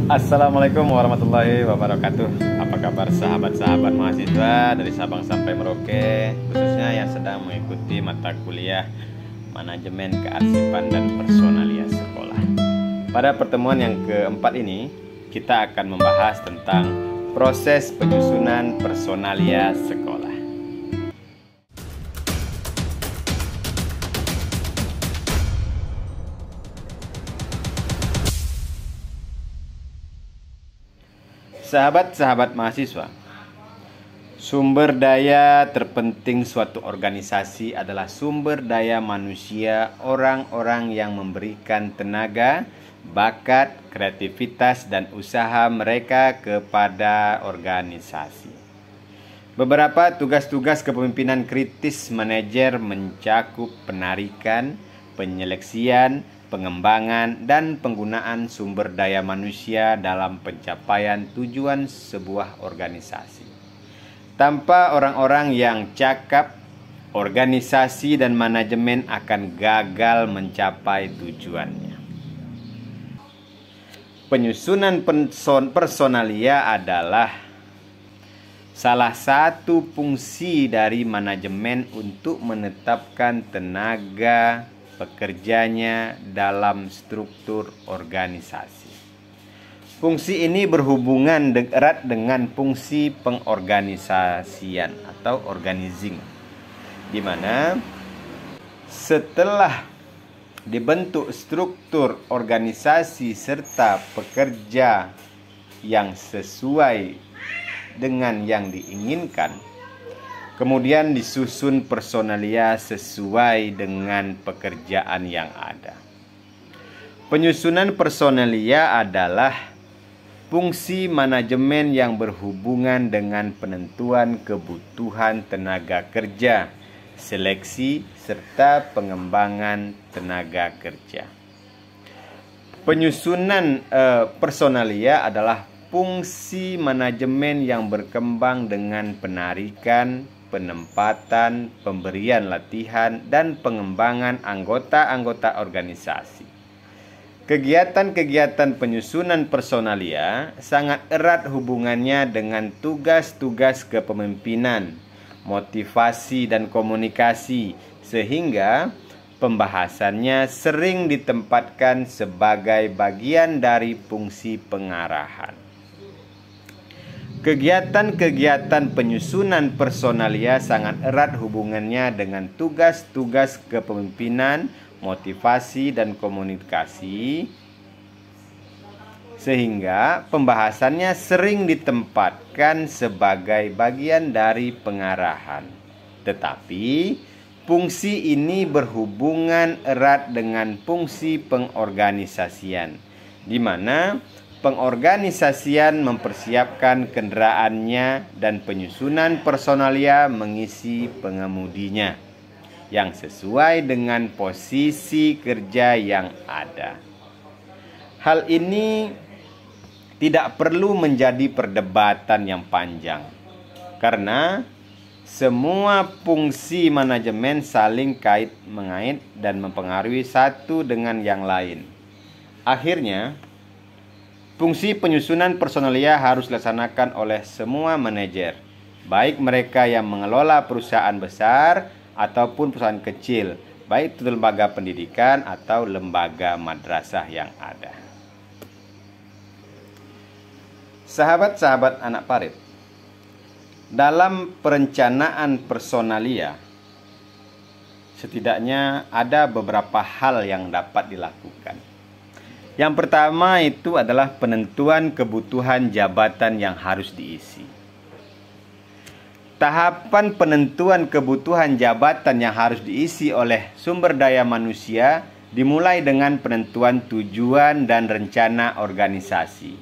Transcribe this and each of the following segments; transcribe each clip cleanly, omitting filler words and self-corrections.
Assalamualaikum warahmatullahi wabarakatuh. Apa kabar sahabat-sahabat mahasiswa dari Sabang sampai Merauke, khususnya yang sedang mengikuti mata kuliah Manajemen Kearsipan dan Personalia Sekolah. Pada pertemuan yang keempat ini, kita akan membahas tentang proses penyusunan personalia sekolah. Sahabat-sahabat mahasiswa, sumber daya terpenting suatu organisasi adalah sumber daya manusia, orang-orang yang memberikan tenaga, bakat, kreativitas, dan usaha mereka kepada organisasi. Beberapa tugas-tugas kepemimpinan kritis manajer mencakup penarikan, penyeleksian, pengembangan, dan penggunaan sumber daya manusia dalam pencapaian tujuan sebuah organisasi. Tanpa orang-orang yang cakap, organisasi dan manajemen akan gagal mencapai tujuannya. Penyusunan personalia adalah salah satu fungsi dari manajemen untuk menetapkan tenaga pekerjanya dalam struktur organisasi. Fungsi ini berhubungan erat dengan fungsi pengorganisasian atau organizing, di mana setelah dibentuk struktur organisasi serta pekerja yang sesuai dengan yang diinginkan, kemudian disusun personalia sesuai dengan pekerjaan yang ada. Penyusunan personalia adalah fungsi manajemen yang berhubungan dengan penentuan kebutuhan tenaga kerja, seleksi, serta pengembangan tenaga kerja. Penyusunan personalia adalah fungsi manajemen yang berkembang dengan penarikan, penempatan, pemberian latihan, dan pengembangan anggota-anggota organisasi. Kegiatan-kegiatan penyusunan personalia sangat erat hubungannya dengan tugas-tugas kepemimpinan, motivasi, dan komunikasi, sehingga pembahasannya sering ditempatkan sebagai bagian dari fungsi pengarahan. Kegiatan-kegiatan penyusunan personalia sangat erat hubungannya dengan tugas-tugas kepemimpinan, motivasi, dan komunikasi, sehingga pembahasannya sering ditempatkan sebagai bagian dari pengarahan. Tetapi fungsi ini berhubungan erat dengan fungsi pengorganisasian, di mana pengorganisasian mempersiapkan kendaraannya dan penyusunan personalia mengisi pengemudinya yang sesuai dengan posisi kerja yang ada. Hal ini tidak perlu menjadi perdebatan yang panjang, karena semua fungsi manajemen saling mengait dan mempengaruhi satu dengan yang lain. Akhirnya, fungsi penyusunan personalia harus dilaksanakan oleh semua manajer, baik mereka yang mengelola perusahaan besar ataupun perusahaan kecil, baik itu lembaga pendidikan atau lembaga madrasah yang ada. Sahabat-sahabat anak Parit, dalam perencanaan personalia, setidaknya ada beberapa hal yang dapat dilakukan. Yang pertama itu adalah penentuan kebutuhan jabatan yang harus diisi. Tahapan penentuan kebutuhan jabatan yang harus diisi oleh sumber daya manusia dimulai dengan penentuan tujuan dan rencana organisasi.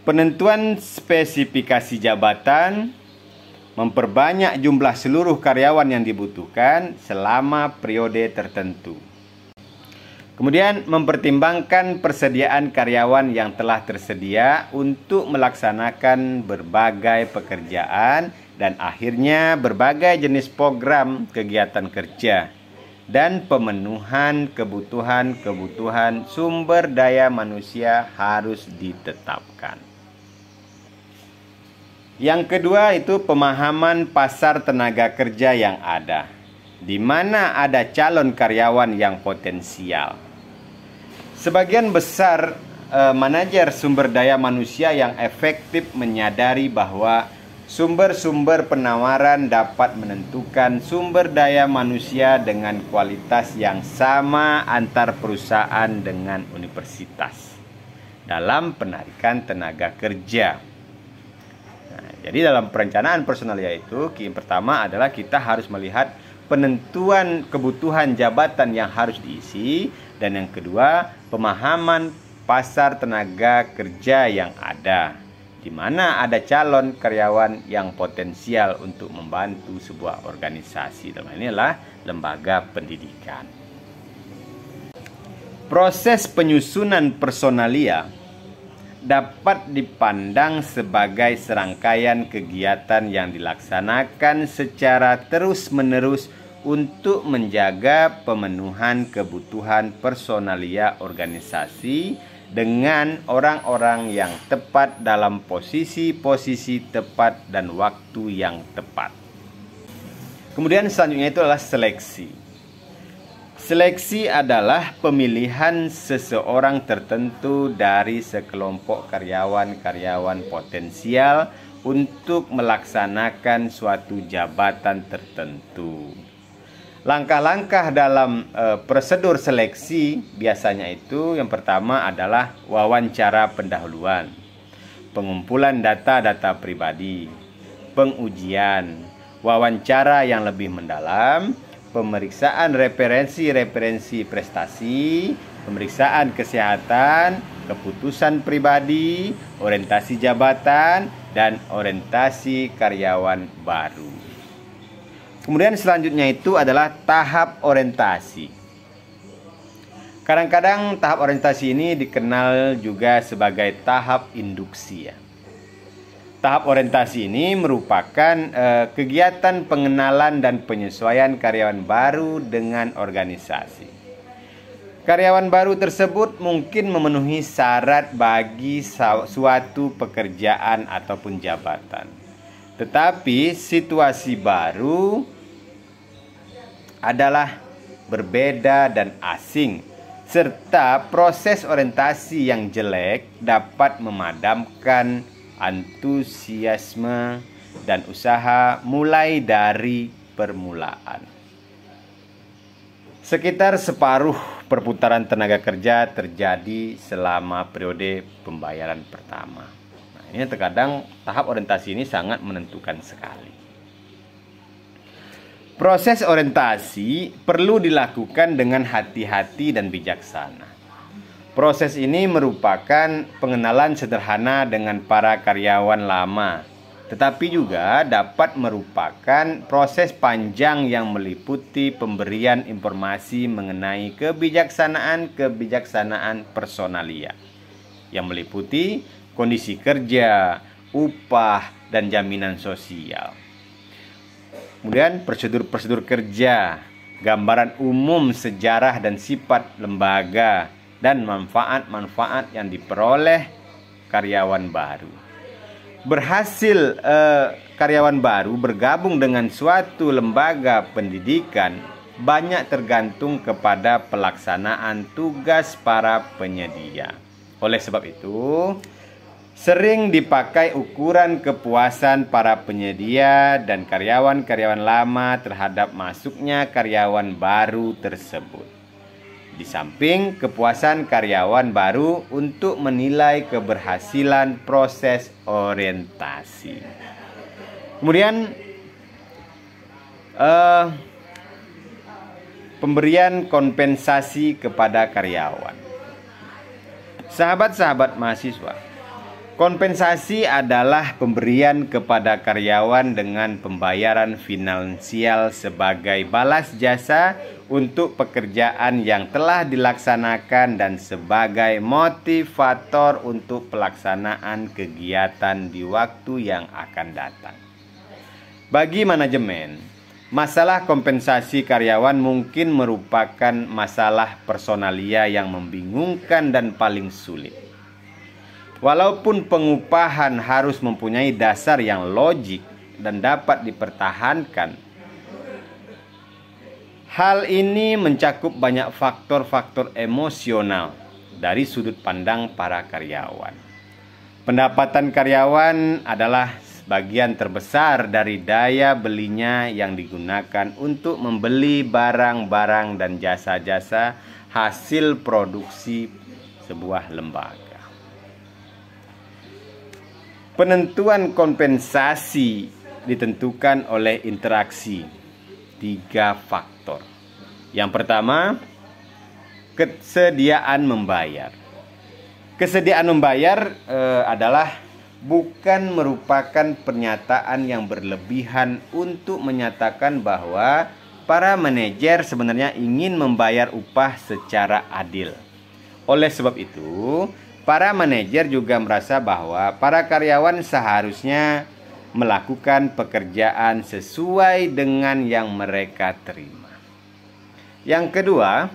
Penentuan spesifikasi jabatan, memperbanyak jumlah seluruh karyawan yang dibutuhkan selama periode tertentu. Kemudian mempertimbangkan persediaan karyawan yang telah tersedia untuk melaksanakan berbagai pekerjaan dan akhirnya berbagai jenis program kegiatan kerja. dan pemenuhan kebutuhan sumber daya manusia harus ditetapkan. Yang kedua itu pemahaman pasar tenaga kerja yang ada, di mana ada calon karyawan yang potensial. Sebagian besar manajer sumber daya manusia yang efektif menyadari bahwa sumber-sumber penawaran dapat menentukan sumber daya manusia dengan kualitas yang sama antar perusahaan dengan universitas dalam penarikan tenaga kerja. Nah, jadi dalam perencanaan personalia itu, yang pertama adalah kita harus melihat penentuan kebutuhan jabatan yang harus diisi, dan yang kedua pemahaman pasar tenaga kerja yang ada, di mana ada calon karyawan yang potensial untuk membantu sebuah organisasi. Dalam ini adalah lembaga pendidikan. Proses penyusunan personalia dapat dipandang sebagai serangkaian kegiatan yang dilaksanakan secara terus-menerus untuk menjaga pemenuhan kebutuhan personalia organisasi dengan orang-orang yang tepat dalam posisi-posisi tepat dan waktu yang tepat. Kemudian selanjutnya itu adalah seleksi. Seleksi adalah pemilihan seseorang tertentu dari sekelompok karyawan-karyawan potensial untuk melaksanakan suatu jabatan tertentu. Langkah-langkah dalam prosedur seleksi biasanya itu yang pertama adalah wawancara pendahuluan, pengumpulan data-data pribadi, pengujian, wawancara yang lebih mendalam, pemeriksaan referensi prestasi, pemeriksaan kesehatan, keputusan pribadi, orientasi jabatan, dan orientasi karyawan baru. Kemudian selanjutnya itu adalah tahap orientasi. Kadang-kadang tahap orientasi ini dikenal juga sebagai tahap induksi ya. Tahap orientasi ini merupakan kegiatan pengenalan dan penyesuaian karyawan baru dengan organisasi. Karyawan baru tersebut mungkin memenuhi syarat bagi suatu pekerjaan ataupun jabatan. Tetapi situasi baru adalah berbeda dan asing, serta proses orientasi yang jelek dapat memadamkan antusiasme dan usaha mulai dari permulaan. Sekitar separuh perputaran tenaga kerja terjadi selama periode pembayaran pertama. Ini terkadang tahap orientasi ini sangat menentukan sekali. Proses orientasi perlu dilakukan dengan hati-hati dan bijaksana. Proses ini merupakan pengenalan sederhana dengan para karyawan lama, tetapi juga dapat merupakan proses panjang yang meliputi pemberian informasi mengenai kebijaksanaan personalia, yang meliputi kondisi kerja, upah, dan jaminan sosial. Kemudian prosedur-prosedur kerja, gambaran umum sejarah dan sifat lembaga, dan manfaat-manfaat yang diperoleh karyawan baru. Berhasil karyawan baru bergabung dengan suatu lembaga pendidikan banyak tergantung kepada pelaksanaan tugas para penyedia. Oleh sebab itu, sering dipakai ukuran kepuasan para penyedia dan karyawan-karyawan lama terhadap masuknya karyawan baru tersebut. Di samping kepuasan karyawan baru untuk menilai keberhasilan proses orientasi. Kemudian pemberian kompensasi kepada karyawan. Sahabat-sahabat mahasiswa, kompensasi adalah pemberian kepada karyawan dengan pembayaran finansial sebagai balas jasa untuk pekerjaan yang telah dilaksanakan dan sebagai motivator untuk pelaksanaan kegiatan di waktu yang akan datang. Bagi manajemen, masalah kompensasi karyawan mungkin merupakan masalah personalia yang membingungkan dan paling sulit. Walaupun pengupahan harus mempunyai dasar yang logik dan dapat dipertahankan, hal ini mencakup banyak faktor-faktor emosional dari sudut pandang para karyawan. Pendapatan karyawan adalah bagian terbesar dari daya belinya yang digunakan untuk membeli barang-barang dan jasa-jasa hasil produksi sebuah lembaga. Penentuan kompensasi ditentukan oleh interaksi 3 faktor. Yang pertama, kesediaan membayar. Kesediaan membayar adalah bukan merupakan pernyataan yang berlebihan untuk menyatakan bahwa para manajer sebenarnya ingin membayar upah secara adil. Oleh sebab itu, para manajer juga merasa bahwa para karyawan seharusnya melakukan pekerjaan sesuai dengan yang mereka terima. Yang kedua,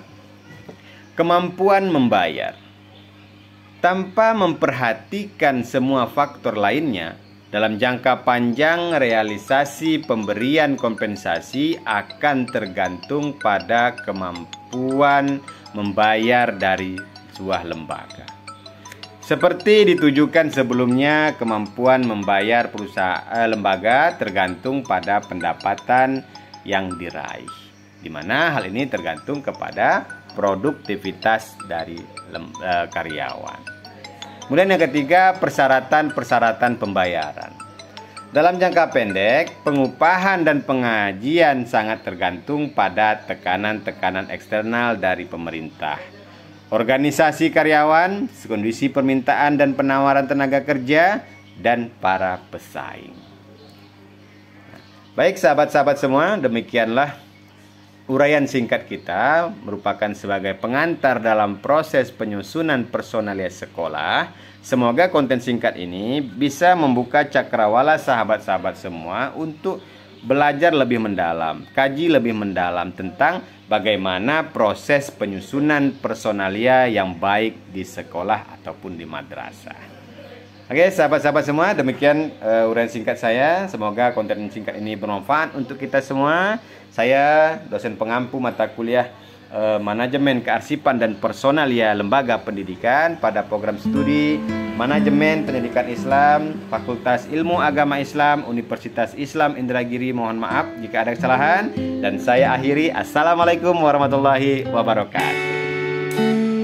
kemampuan membayar. Tanpa memperhatikan semua faktor lainnya, dalam jangka panjang realisasi pemberian kompensasi akan tergantung pada kemampuan membayar dari sebuah lembaga. Seperti ditujukan sebelumnya, kemampuan membayar perusahaan lembaga tergantung pada pendapatan yang diraih, di mana hal ini tergantung kepada produktivitas dari karyawan. Kemudian yang ketiga, persyaratan pembayaran. Dalam jangka pendek, pengupahan dan pengajian sangat tergantung pada tekanan-tekanan eksternal dari pemerintah, organisasi karyawan, kondisi permintaan dan penawaran tenaga kerja, dan para pesaing. Baik sahabat-sahabat semua, demikianlah uraian singkat kita merupakan sebagai pengantar dalam proses penyusunan personalia sekolah. Semoga konten singkat ini bisa membuka cakrawala sahabat-sahabat semua untuk belajar lebih mendalam, kaji lebih mendalam tentang bagaimana proses penyusunan personalia yang baik di sekolah ataupun di madrasah. Oke, sahabat-sahabat semua, demikian uraian singkat saya. Semoga konten singkat ini bermanfaat untuk kita semua. Saya dosen pengampu mata kuliah Manajemen Kearsipan dan Personalia Lembaga Pendidikan pada program studi Manajemen Pendidikan Islam, Fakultas Ilmu Agama Islam, Universitas Islam Indragiri. Mohon maaf jika ada kesalahan, dan saya akhiri. Assalamualaikum warahmatullahi wabarakatuh.